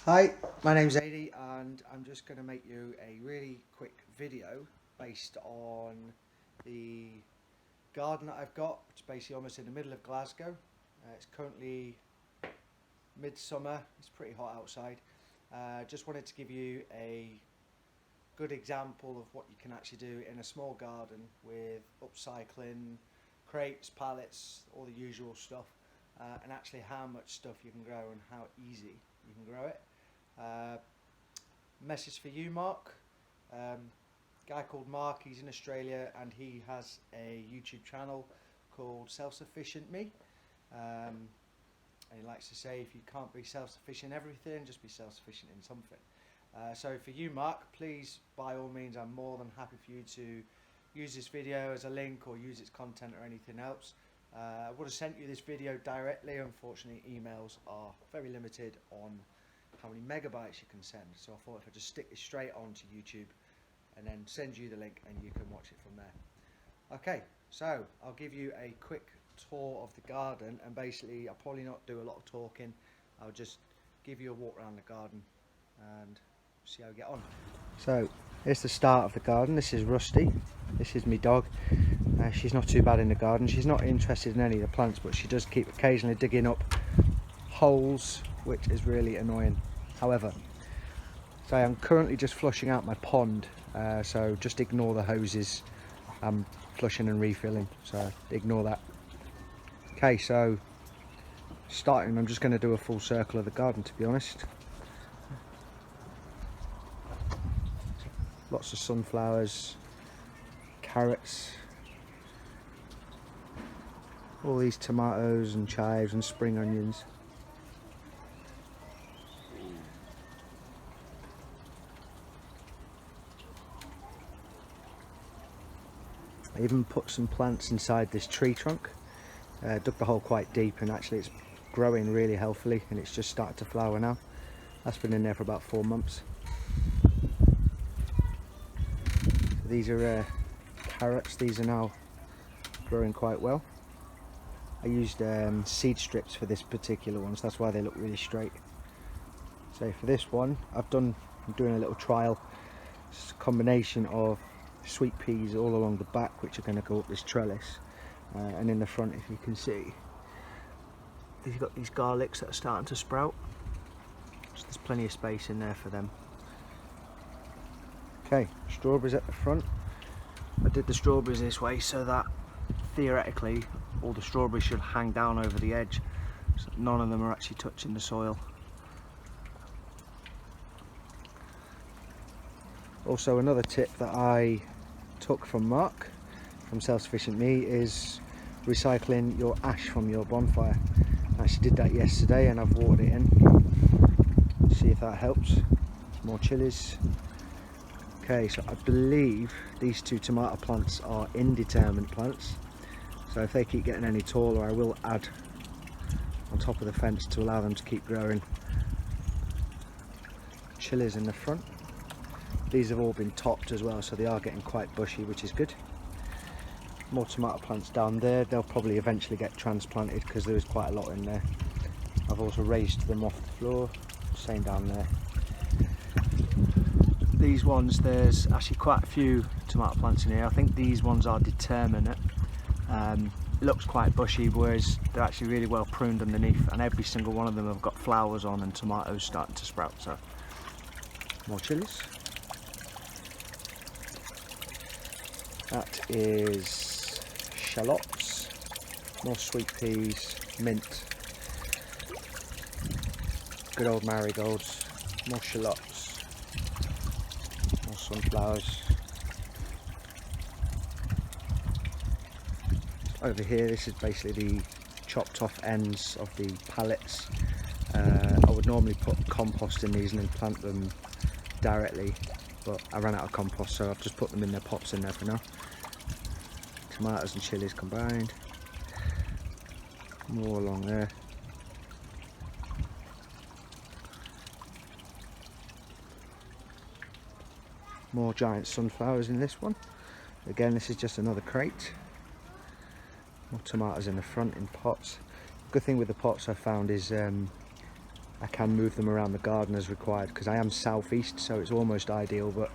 Hi, my name's Adi and I'm just going to make you a really quick video based on the garden that I've got, which is basically almost in the middle of Glasgow. It's currently midsummer, it's pretty hot outside. Just wanted to give you a good example of what you can actually do in a small garden with upcycling, crates, pallets, all the usual stuff, and actually how much stuff you can grow and how easy you can grow it. Message for you, Mark. Guy called Mark, he's in Australia and he has a YouTube channel called Self-Sufficient Me. And he likes to say if you can't be self-sufficient in everything, just be self-sufficient in something. So for you, Mark, please, by all means, I'm more than happy for you to use this video as a link or use its content or anything else. I would have sent you this video directly. Unfortunately, emails are very limited on how many megabytes you can send. So I thought if I just stick this straight onto YouTube and then send you the link and you can watch it from there. Okay, so I'll give you a quick tour of the garden, and basically I'll probably not do a lot of talking. I'll just give you a walk around the garden and see how we get on. So here's the start of the garden. This is Rusty. This is my dog. She's not too bad in the garden. She's not interested in any of the plants, but she does keep occasionally digging up holes, which is really annoying. However, so I'm currently just flushing out my pond, so just ignore the hoses. I'm flushing and refilling, so ignore that. Okay, so starting, I'm just going to do a full circle of the garden, to be honest. Lots of sunflowers, carrots, all these tomatoes and chives and spring onions. I even put some plants inside this tree trunk. Dug the hole quite deep, and actually it's growing really healthily and it's just started to flower now. That's been in there for about 4 months. These are carrots. These are now growing quite well. I used seed strips for this particular one, so that's why they look really straight. So for this one, I'm doing a little trial. It's a combination of sweet peas all along the back, which are going to go up this trellis, and in the front, if you can see, you've got these garlics that are starting to sprout, so there's plenty of space in there for them. Okay, strawberries at the front. I did the strawberries this way so that theoretically all the strawberries should hang down over the edge, so none of them are actually touching the soil. Also, another tip that I took from Mark from Self-Sufficient Me is recycling your ash from your bonfire. I actually did that yesterday and I've watered it in. See if that helps. More chilies. Okay, so I believe these two tomato plants are indeterminate plants, so if they keep getting any taller, I will add on top of the fence to allow them to keep growing. Chilies in the front. These have all been topped as well, so they are getting quite bushy, which is good. More tomato plants down there. They'll probably eventually get transplanted because there is quite a lot in there. I've also raised them off the floor. Same down there. These ones, there's actually quite a few tomato plants in here. I think these ones are determinate. It looks quite bushy, whereas they're actually really well pruned underneath, and every single one of them have got flowers on and tomatoes starting to sprout. So more chilies. That is shallots, more sweet peas, mint, good old marigolds, more shallots, more sunflowers. Over here, this is basically the chopped off ends of the pallets. I would normally put compost in these and then plant them directly, but I ran out of compost, so I've just put them in their pots in there for now. Tomatoes and chilies combined. More along there. More giant sunflowers in this one. Again, this is just another crate. More tomatoes in the front in pots. Good thing with the pots I found is I can move them around the garden as required, because I am southeast, so it's almost ideal, but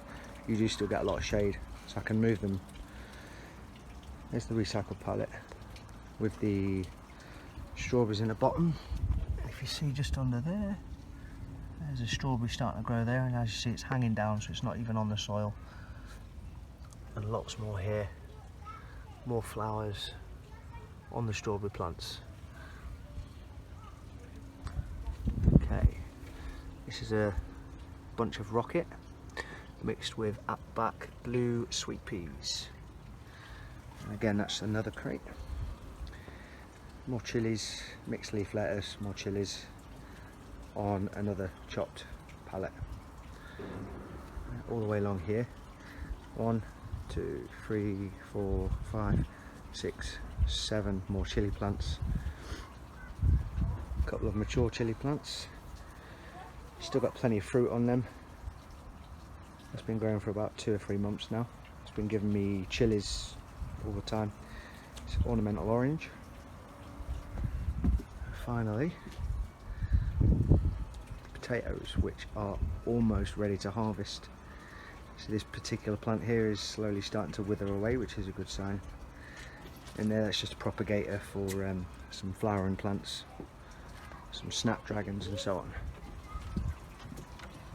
you do still get a lot of shade, so I can move them. There's the recycled pallet with the strawberries in the bottom. If you see just under there, there's a strawberry starting to grow there, and as you see it's hanging down, so it's not even on the soil. And lots more here, more flowers on the strawberry plants. Okay, this is a bunch of rocket mixed with back blue sweet peas. And again, that's another crate. More chilies, mixed leaf lettuce, more chilies on another chopped pallet. All the way along here. 1, 2, 3, 4, 5, 6, 7 more chili plants. A couple of mature chili plants. Still got plenty of fruit on them. It's been growing for about 2 or 3 months now. It's been giving me chilies all the time. It's ornamental orange. Finally, potatoes, which are almost ready to harvest. So this particular plant here is slowly starting to wither away, which is a good sign. And there, that's just a propagator for some flowering plants, some snapdragons and so on.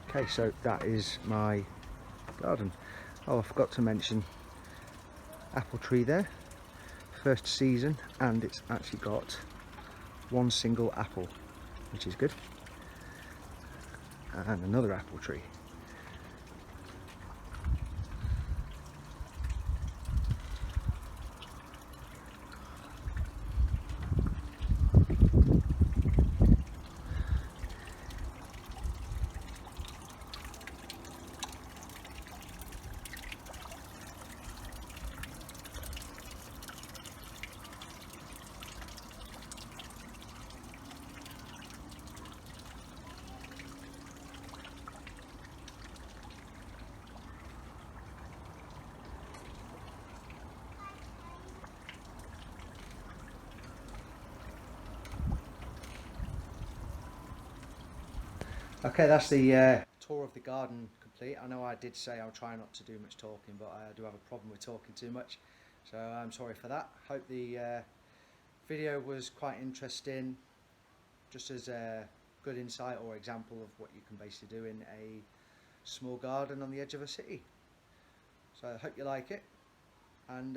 Okay, so that is my garden. Oh, I forgot to mention apple tree there, first season, and it's actually got one single apple, which is good, and another apple tree. Okay, that's the tour of the garden complete. I know I did say I'll try not to do much talking, but I do have a problem with talking too much, so I'm sorry for that. Hope the video was quite interesting, just as a good insight or example of what you can basically do in a small garden on the edge of a city. So I hope you like it, and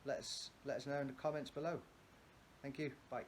let us know in the comments below. Thank you. Bye.